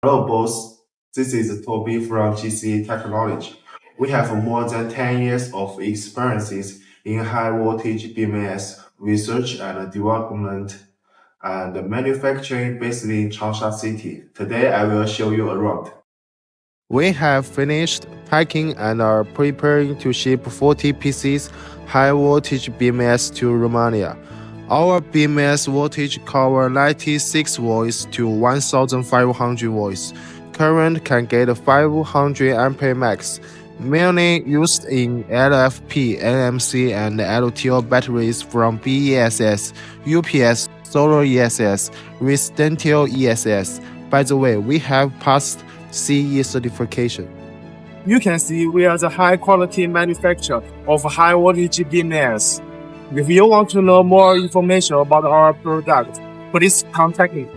Hello, boss. This is Toby from GC Technology. We have more than 10 years of experiences in high voltage BMS research and development and manufacturing based in Changsha City. Today, I will show you around. We have finished packing and are preparing to ship 40 pieces high voltage BMS to Romania. Our BMS voltage cover 96 volts to 1500 volts. Current can get 500 ampere max, mainly used in LFP, NMC, and LTO batteries from BESS, UPS, Solar ESS, Residential ESS. By the way, we have passed CE certification. You can see we are the high-quality manufacturer of high-voltage BMS. If you want to know more information about our product, please contact me.